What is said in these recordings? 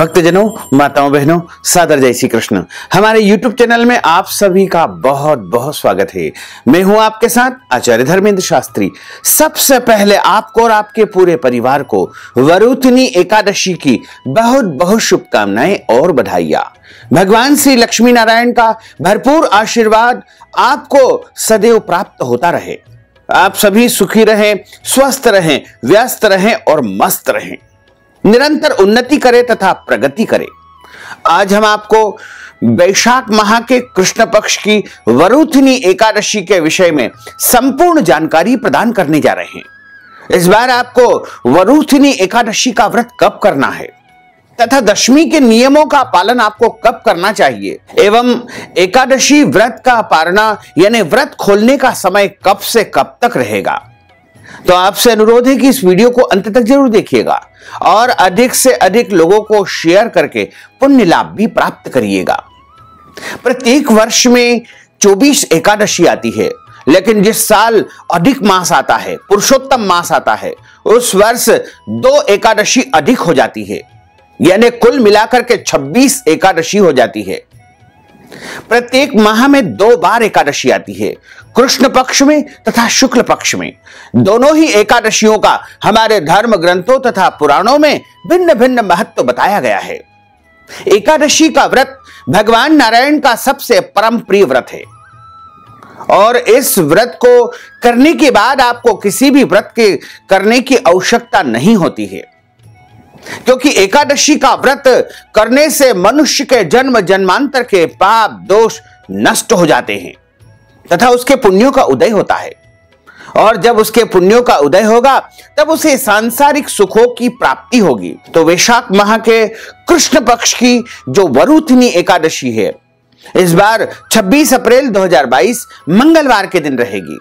भक्तजनों, माताओं, बहनों, सादर जय श्री कृष्ण। हमारे YouTube चैनल में आप सभी का बहुत बहुत स्वागत है। मैं हूं आपके साथ आचार्य धर्मेंद्र शास्त्री। सबसे पहले आपको और आपके पूरे परिवार को वरुथनी एकादशी की बहुत बहुत शुभकामनाएं और बधाइयां। भगवान श्री लक्ष्मी नारायण का भरपूर आशीर्वाद आपको सदैव प्राप्त होता रहे। आप सभी सुखी रहें, स्वस्थ रहें, व्यस्त रहें और मस्त रहें, निरंतर उन्नति करे तथा प्रगति करे। आज हम आपको वैशाख माह के कृष्ण पक्ष की वरुथनी एकादशी के विषय में संपूर्ण जानकारी प्रदान करने जा रहे हैं। इस बार आपको वरुथनी एकादशी का व्रत कब करना है तथा दशमी के नियमों का पालन आपको कब करना चाहिए एवं एकादशी व्रत का पारना यानी व्रत खोलने का समय कब से कब तक रहेगा, तो आपसे अनुरोध है कि इस वीडियो को अंत तक जरूर देखिएगा और अधिक से अधिक लोगों को शेयर करके पुण्य लाभ भी प्राप्त करिएगा। प्रत्येक वर्ष में 24 एकादशी आती है, लेकिन जिस साल अधिक मास आता है, पुरुषोत्तम मास आता है, उस वर्ष 2 एकादशी अधिक हो जाती है, यानी कुल मिलाकर के 26 एकादशी हो जाती है। प्रत्येक माह में 2 बार एकादशी आती है, कृष्ण पक्ष में तथा शुक्ल पक्ष में। दोनों ही एकादशियों का हमारे धर्म ग्रंथों तथा पुराणों में भिन्न भिन्न महत्व बताया गया है। एकादशी का व्रत भगवान नारायण का सबसे परम प्रिय व्रत है और इस व्रत को करने के बाद आपको किसी भी व्रत के करने की आवश्यकता नहीं होती है, क्योंकि एकादशी का व्रत करने से मनुष्य के जन्म जन्मांतर के पाप दोष नष्ट हो जाते हैं तथा उसके पुण्यों का उदय होता है। और जब उसके पुण्यों का उदय होगा तब उसे सांसारिक सुखों की प्राप्ति होगी। तो वैशाख माह के कृष्ण पक्ष की जो वरुथनी एकादशी है, इस बार 26 अप्रैल 2022 मंगलवार के दिन रहेगी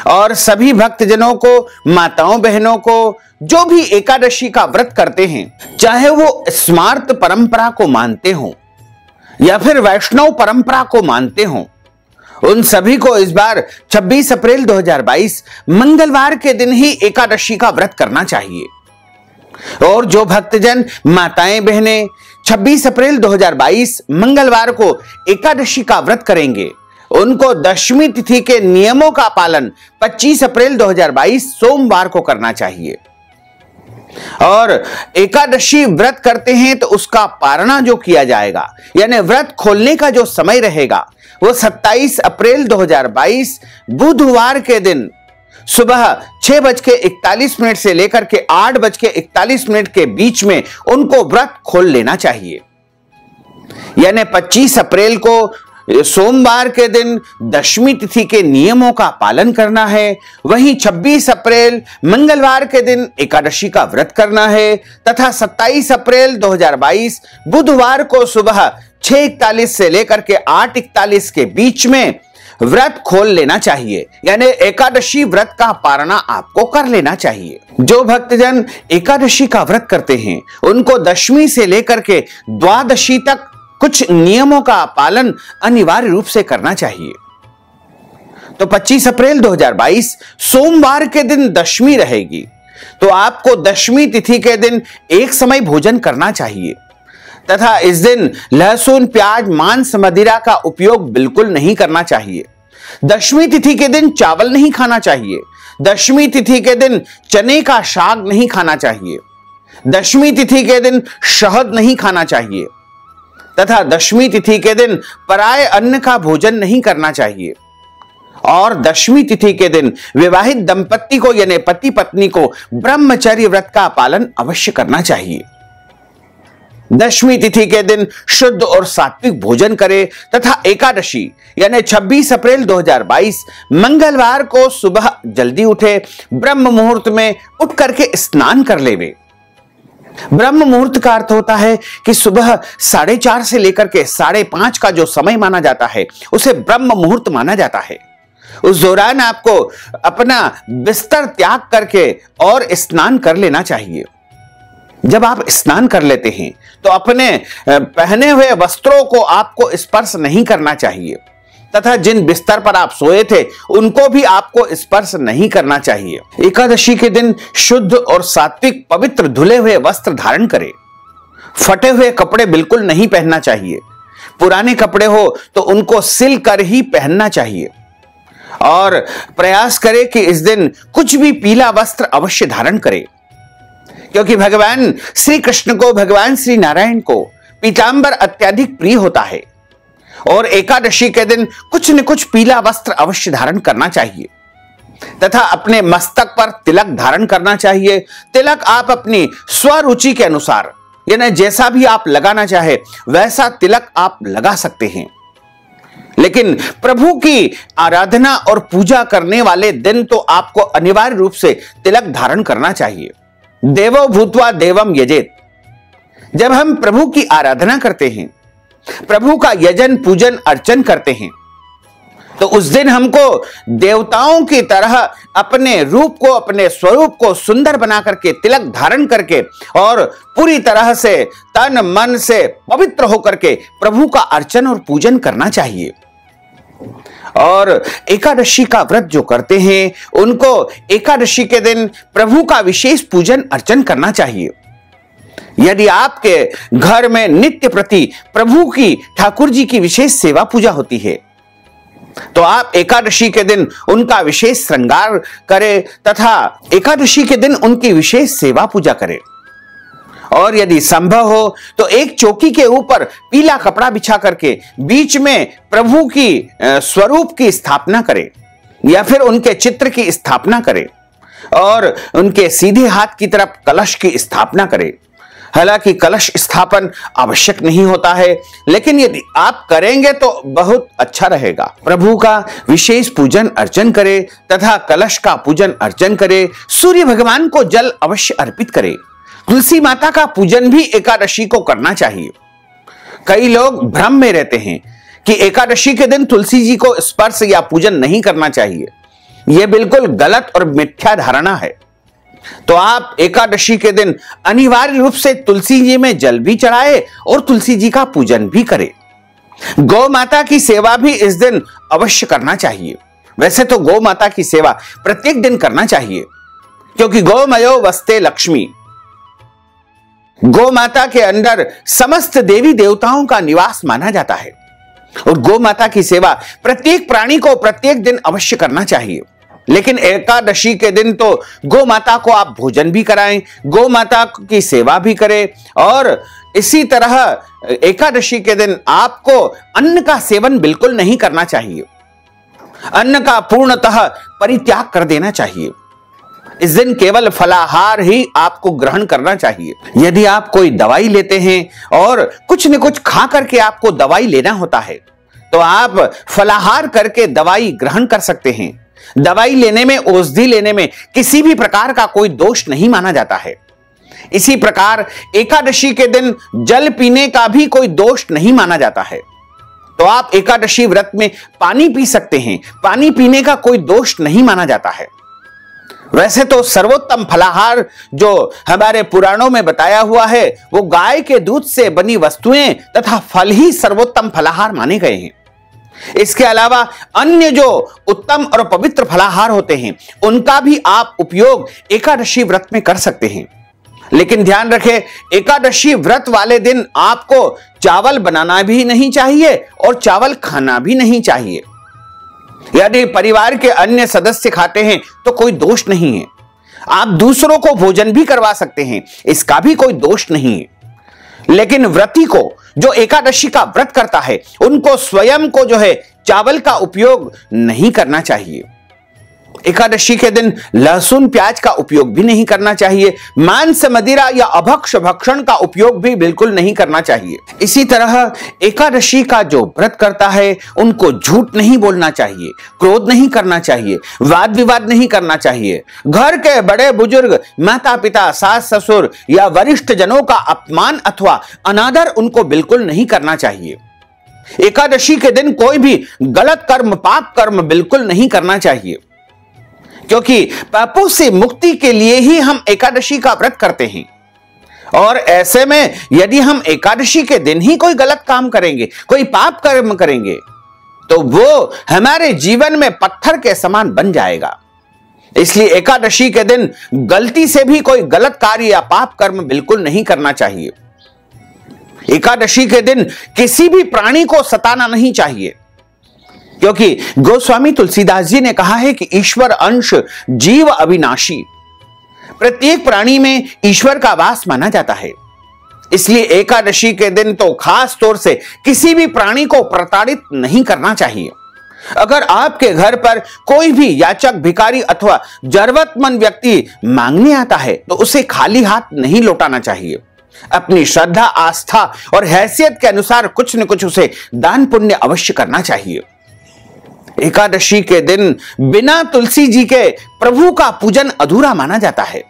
और सभी भक्तजनों को, माताओं बहनों को जो भी एकादशी का व्रत करते हैं, चाहे वो स्मार्त परंपरा को मानते हो या फिर वैष्णव परंपरा को मानते हो, उन सभी को इस बार 26 अप्रैल 2022 मंगलवार के दिन ही एकादशी का व्रत करना चाहिए। और जो भक्तजन, माताएं बहनें 26 अप्रैल 2022 मंगलवार को एकादशी का व्रत करेंगे, उनको दशमी तिथि के नियमों का पालन 25 अप्रैल 2022 सोमवार को करना चाहिए। और एकादशी व्रत करते हैं तो उसका पारणा जो किया जाएगा, यानी व्रत खोलने का जो समय रहेगा, वो 27 अप्रैल 2022 बुधवार के दिन सुबह 6:41 से लेकर के 8:41 के बीच में उनको व्रत खोल लेना चाहिए। यानी 25 अप्रैल को सोमवार के दिन दशमी तिथि के नियमों का पालन करना है, वहीं 26 अप्रैल मंगलवार के दिन एकादशी का व्रत करना है तथा 27 अप्रैल 2022 बुधवार को सुबह 6:41 से लेकर के 8:41 के बीच में व्रत खोल लेना चाहिए। यानी एकादशी व्रत का पारणा आपको कर लेना चाहिए। जो भक्तजन एकादशी का व्रत करते हैं, उनको दशमी से लेकर के द्वादशी तक कुछ नियमों का पालन अनिवार्य रूप से करना चाहिए। तो 25 अप्रैल 2022 सोमवार के दिन दशमी रहेगी, तो आपको दशमी तिथि के दिन एक समय भोजन करना चाहिए तथा इस दिन लहसुन, प्याज, मांस, मदिरा का उपयोग बिल्कुल नहीं करना चाहिए। दशमी तिथि के दिन चावल नहीं खाना चाहिए। दशमी तिथि के दिन चने का साग नहीं खाना चाहिए। दशमी तिथि के दिन शहद नहीं खाना चाहिए तथा दशमी तिथि के दिन पराये अन्न का भोजन नहीं करना चाहिए। और दशमी तिथि के दिन विवाहित दंपत्ति को यानी पति पत्नी को ब्रह्मचर्य व्रत का पालन अवश्य करना चाहिए। दशमी तिथि के दिन शुद्ध और सात्विक भोजन करें तथा एकादशी यानी 26 अप्रैल 2022 मंगलवार को सुबह जल्दी उठे, ब्रह्म मुहूर्त में उठ करके स्नान कर लेवे। ब्रह्म मुहूर्त का अर्थ होता है कि सुबह 4:30 से लेकर के 5:30 का जो समय माना जाता है, उसे ब्रह्म मुहूर्त माना जाता है। उस दौरान आपको अपना बिस्तर त्याग करके और स्नान कर लेना चाहिए। जब आप स्नान कर लेते हैं तो अपने पहने हुए वस्त्रों को आपको स्पर्श नहीं करना चाहिए तथा जिन बिस्तर पर आप सोए थे उनको भी आपको स्पर्श नहीं करना चाहिए। एकादशी के दिन शुद्ध और सात्विक पवित्र धुले हुए वस्त्र धारण करें। फटे हुए कपड़े बिल्कुल नहीं पहनना चाहिए। पुराने कपड़े हो तो उनको सिल कर ही पहनना चाहिए और प्रयास करें कि इस दिन कुछ भी पीला वस्त्र अवश्य धारण करें, क्योंकि भगवान श्री कृष्ण को, भगवान श्री नारायण को पीतांबर अत्यधिक प्रिय होता है और एकादशी के दिन कुछ न कुछ पीला वस्त्र अवश्य धारण करना चाहिए तथा अपने मस्तक पर तिलक धारण करना चाहिए। तिलक आप अपनी स्वरुचि के अनुसार, यानी जैसा भी आप लगाना चाहे वैसा तिलक आप लगा सकते हैं, लेकिन प्रभु की आराधना और पूजा करने वाले दिन तो आपको अनिवार्य रूप से तिलक धारण करना चाहिए। देवो भूत्वा देवम यजेत। जब हम प्रभु की आराधना करते हैं, प्रभु का यजन पूजन अर्चन करते हैं, तो उस दिन हमको देवताओं की तरह अपने रूप को, अपने स्वरूप को सुंदर बना करके, तिलक धारण करके और पूरी तरह से तन मन से पवित्र होकर के प्रभु का अर्चन और पूजन करना चाहिए। और एकादशी का व्रत जो करते हैं उनको एकादशी के दिन प्रभु का विशेष पूजन अर्चन करना चाहिए। यदि आपके घर में नित्य प्रति प्रभु की, ठाकुर जी की विशेष सेवा पूजा होती है तो आप एकादशी के दिन उनका विशेष श्रृंगार करें तथा एकादशी के दिन उनकी विशेष सेवा पूजा करें। और यदि संभव हो तो एक चौकी के ऊपर पीला कपड़ा बिछा करके बीच में प्रभु की स्वरूप की स्थापना करें या फिर उनके चित्र की स्थापना करें और उनके सीधे हाथ की तरफ कलश की स्थापना करें। हालांकि कलश स्थापन आवश्यक नहीं होता है, लेकिन यदि आप करेंगे तो बहुत अच्छा रहेगा। प्रभु का विशेष पूजन अर्चन करें तथा कलश का पूजन अर्चन करें। सूर्य भगवान को जल अवश्य अर्पित करें। तुलसी माता का पूजन भी एकादशी को करना चाहिए। कई लोग भ्रम में रहते हैं कि एकादशी के दिन तुलसी जी को स्पर्श या पूजन नहीं करना चाहिए। यह बिल्कुल गलत और मिथ्या धारणा है। तो आप एकादशी के दिन अनिवार्य रूप से तुलसी जी में जल भी चढ़ाए और तुलसी जी का पूजन भी करें। गौ माता की सेवा भी इस दिन अवश्य करना चाहिए। वैसे तो गौ माता की सेवा प्रत्येक दिन करना चाहिए, क्योंकि गौमयो वस्ते लक्ष्मी। गौ माता के अंदर समस्त देवी देवताओं का निवास माना जाता है और गौ माता की सेवा प्रत्येक प्राणी को प्रत्येक दिन अवश्य करना चाहिए। लेकिन एकादशी के दिन तो गौ माता को आप भोजन भी कराएं, गौ माता की सेवा भी करें और इसी तरह एकादशी के दिन आपको अन्न का सेवन बिल्कुल नहीं करना चाहिए। अन्न का पूर्णतः परित्याग कर देना चाहिए। इस दिन केवल फलाहार ही आपको ग्रहण करना चाहिए। यदि आप कोई दवाई लेते हैं और कुछ न कुछ खा करके आपको दवाई लेना होता है तो आप फलाहार करके दवाई ग्रहण कर सकते हैं। दवाई लेने में, औषधि लेने में किसी भी प्रकार का कोई दोष नहीं माना जाता है। इसी प्रकार एकादशी के दिन जल पीने का भी कोई दोष नहीं माना जाता है। तो आप एकादशी व्रत में पानी पी सकते हैं। पानी पीने का कोई दोष नहीं माना जाता है। वैसे तो सर्वोत्तम फलाहार जो हमारे पुराणों में बताया हुआ है वो गाय के दूध से बनी वस्तुएं तथा फल ही सर्वोत्तम फलाहार माने गए हैं। इसके अलावा अन्य जो उत्तम और पवित्र फलाहार होते हैं उनका भी आप उपयोग एकादशी व्रत में कर सकते हैं। लेकिन ध्यान रखें, एकादशी व्रत वाले दिन आपको चावल बनाना भी नहीं चाहिए और चावल खाना भी नहीं चाहिए। यदि परिवार के अन्य सदस्य खाते हैं तो कोई दोष नहीं है। आप दूसरों को भोजन भी करवा सकते हैं, इसका भी कोई दोष नहीं है। लेकिन व्रती को, जो एकादशी का व्रत करता है, उनको स्वयं को जो है चावल का उपयोग नहीं करना चाहिए। एकादशी के दिन लहसुन प्याज का उपयोग भी नहीं करना चाहिए। मांस मदिरा या अभक्ष भक्षण का उपयोग भी बिल्कुल नहीं करना चाहिए। इसी तरह एकादशी का जो व्रत करता है उनको झूठ नहीं बोलना चाहिए, क्रोध नहीं करना चाहिए, वाद विवाद नहीं करना चाहिए। घर के बड़े बुजुर्ग, माता पिता, सास ससुर या वरिष्ठ जनों का अपमान अथवा अनादर उनको बिल्कुल नहीं करना चाहिए। एकादशी के दिन कोई भी गलत कर्म, पाप कर्म बिल्कुल नहीं करना चाहिए, क्योंकि पापों से मुक्ति के लिए ही हम एकादशी का व्रत करते हैं। और ऐसे में यदि हम एकादशी के दिन ही कोई गलत काम करेंगे, कोई पाप कर्म करेंगे, तो वो हमारे जीवन में पत्थर के समान बन जाएगा। इसलिए एकादशी के दिन गलती से भी कोई गलत कार्य या पाप कर्म बिल्कुल नहीं करना चाहिए। एकादशी के दिन किसी भी प्राणी को सताना नहीं चाहिए, क्योंकि गोस्वामी तुलसीदास जी ने कहा है कि ईश्वर अंश जीव अविनाशी, प्रत्येक प्राणी में ईश्वर का वास माना जाता है। इसलिए एकादशी के दिन तो खास तौर से किसी भी प्राणी को प्रताड़ित नहीं करना चाहिए। अगर आपके घर पर कोई भी याचक, भिखारी अथवा जरूरतमंद व्यक्ति मांगने आता है तो उसे खाली हाथ नहीं लौटाना चाहिए। अपनी श्रद्धा, आस्था और हैसियत के अनुसार कुछ न कुछ उसे दान पुण्य अवश्य करना चाहिए। एकादशी के दिन बिना तुलसी जी के प्रभु का पूजन अधूरा माना जाता है,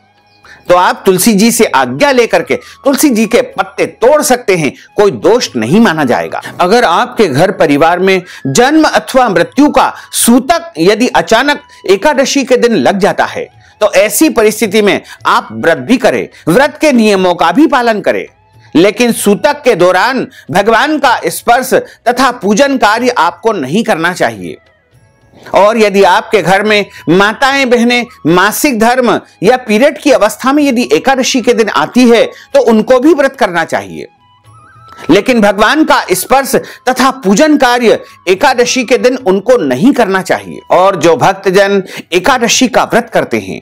तो आप तुलसी जी से आज्ञा लेकर के तुलसी जी के पत्ते तोड़ सकते हैं, कोई दोष नहीं माना जाएगा। अगर आपके घर परिवार में जन्म अथवा मृत्यु का सूतक यदि अचानक एकादशी के दिन लग जाता है तो ऐसी परिस्थिति में आप व्रत भी करें, व्रत के नियमों का भी पालन करें, लेकिन सूतक के दौरान भगवान का स्पर्श तथा पूजन कार्य आपको नहीं करना चाहिए। और यदि आपके घर में माताएं बहनें मासिक धर्म या पीरियड की अवस्था में यदि एकादशी के दिन आती है तो उनको भी व्रत करना चाहिए, लेकिन भगवान का स्पर्श तथा पूजन कार्य एकादशी के दिन उनको नहीं करना चाहिए। और जो भक्तजन एकादशी का व्रत करते हैं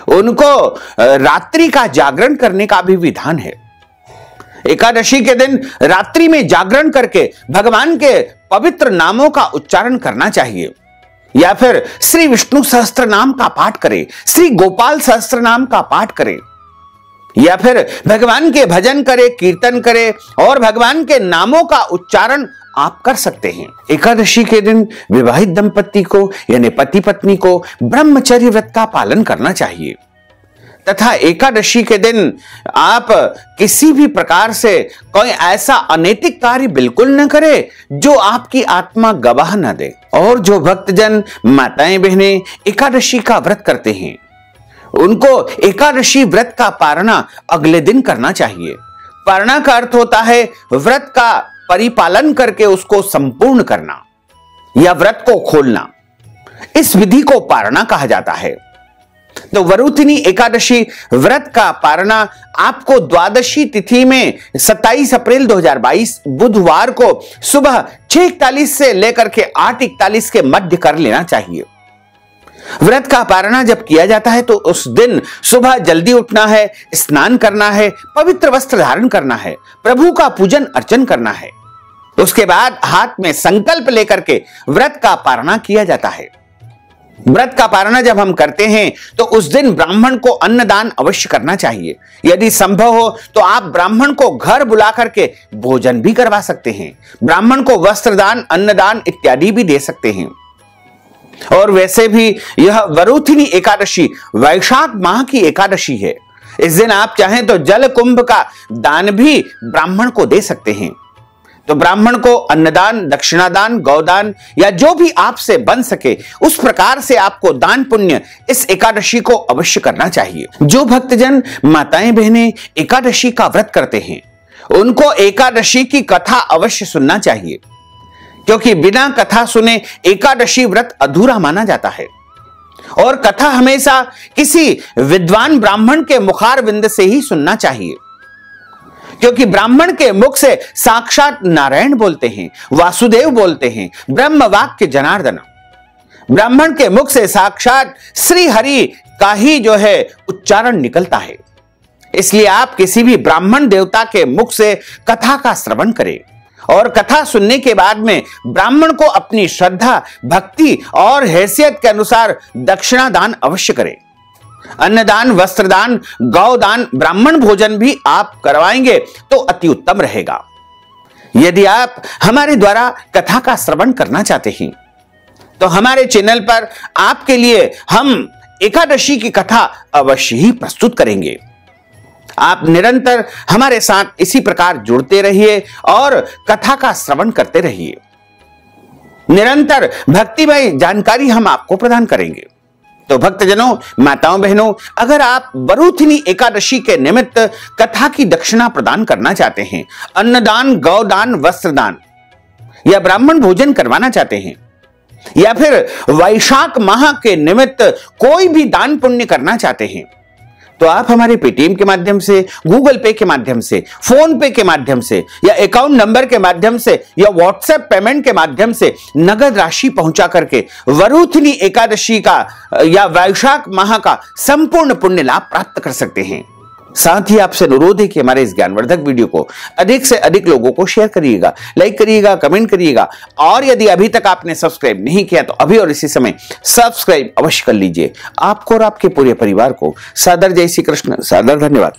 उनको रात्रि का जागरण करने का भी विधान है। एकादशी के दिन रात्रि में जागरण करके भगवान के पवित्र नामों का उच्चारण करना चाहिए, या फिर श्री विष्णु सहस्त्र नाम का पाठ करें, श्री गोपाल सहस्त्र नाम का पाठ करें, या फिर भगवान के भजन करें, कीर्तन करें और भगवान के नामों का उच्चारण आप कर सकते हैं। एकादशी के दिन विवाहित दंपति को यानी पति पत्नी को ब्रह्मचर्य व्रत का पालन करना चाहिए तथा एकादशी के दिन आप किसी भी प्रकार से कोई ऐसा अनैतिक कार्य बिल्कुल न करें जो आपकी आत्मा गवाह न दे। और जो भक्तजन माताएं बहनें एकादशी का व्रत करते हैं उनको एकादशी व्रत का पारणा अगले दिन करना चाहिए। पारणा का अर्थ होता है व्रत का परिपालन करके उसको संपूर्ण करना या व्रत को खोलना। इस विधि को पारणा कहा जाता है। तो वरुथिनी एकादशी व्रत का पारणा आपको द्वादशी तिथि में 27 अप्रैल 2022 बुधवार को सुबह 6:41 से लेकर के 8:41 के मध्य कर लेना चाहिए। व्रत का पारणा जब किया जाता है तो उस दिन सुबह जल्दी उठना है, स्नान करना है, पवित्र वस्त्र धारण करना है, प्रभु का पूजन अर्चन करना है। उसके बाद हाथ में संकल्प लेकर के व्रत का पारणा किया जाता है। व्रत का पारणा जब हम करते हैं तो उस दिन ब्राह्मण को अन्नदान अवश्य करना चाहिए। यदि संभव हो तो आप ब्राह्मण को घर बुला करके भोजन भी करवा सकते हैं। ब्राह्मण को वस्त्रदान, अन्नदान इत्यादि भी दे सकते हैं। और वैसे भी यह वरुथिनी एकादशी वैशाख माह की एकादशी है। इस दिन आप चाहें तो जल कुंभ का दान भी ब्राह्मण को दे सकते हैं। तो ब्राह्मण को अन्नदान, दक्षिणादान, गौदान या जो भी आपसे बन सके उस प्रकार से आपको दान पुण्य इस एकादशी को अवश्य करना चाहिए। जो भक्तजन माताएं बहनें एकादशी का व्रत करते हैं उनको एकादशी की कथा अवश्य सुनना चाहिए, क्योंकि बिना कथा सुने एकादशी व्रत अधूरा माना जाता है। और कथा हमेशा किसी विद्वान ब्राह्मण के मुखारविंद से ही सुनना चाहिए, क्योंकि ब्राह्मण के मुख से साक्षात नारायण बोलते हैं, वासुदेव बोलते हैं, ब्रह्म वाक्य जनार्दन। ब्राह्मण के मुख से साक्षात श्री हरि का ही जो है उच्चारण निकलता है। इसलिए आप किसी भी ब्राह्मण देवता के मुख से कथा का श्रवण करें और कथा सुनने के बाद में ब्राह्मण को अपनी श्रद्धा, भक्ति और हैसियत के अनुसार दक्षिणा दान अवश्य करें। अन्नदान, वस्त्रदान, गौदान, ब्राह्मण भोजन भी आप करवाएंगे तो अति उत्तम रहेगा। यदि आप हमारे द्वारा कथा का श्रवण करना चाहते हैं तो हमारे चैनल पर आपके लिए हम एकादशी की कथा अवश्य ही प्रस्तुत करेंगे। आप निरंतर हमारे साथ इसी प्रकार जुड़ते रहिए और कथा का श्रवण करते रहिए। निरंतर भक्तिमय जानकारी हम आपको प्रदान करेंगे। तो भक्तजनों, माताओं बहनों, अगर आप वरुथिनी एकादशी के निमित्त कथा की दक्षिणा प्रदान करना चाहते हैं, अन्नदान, गौदान, वस्त्रदान या ब्राह्मण भोजन करवाना चाहते हैं, या फिर वैशाख माह के निमित्त कोई भी दान पुण्य करना चाहते हैं, तो आप हमारे पेटीएम के माध्यम से, गूगल पे के माध्यम से, फोन पे के माध्यम से, या अकाउंट नंबर के माध्यम से, या व्हाट्सएप पेमेंट के माध्यम से नगद राशि पहुंचा करके वरुथनी एकादशी का या वैशाख माह का संपूर्ण पुण्य लाभ प्राप्त कर सकते हैं। साथ ही आपसे अनुरोध है कि हमारे इस ज्ञानवर्धक वीडियो को अधिक से अधिक लोगों को शेयर करिएगा, लाइक करिएगा, कमेंट करिएगा, और यदि अभी तक आपने सब्सक्राइब नहीं किया तो अभी और इसी समय सब्सक्राइब अवश्य कर लीजिए। आपको और आपके पूरे परिवार को सादर जय श्री कृष्ण, सादर धन्यवाद।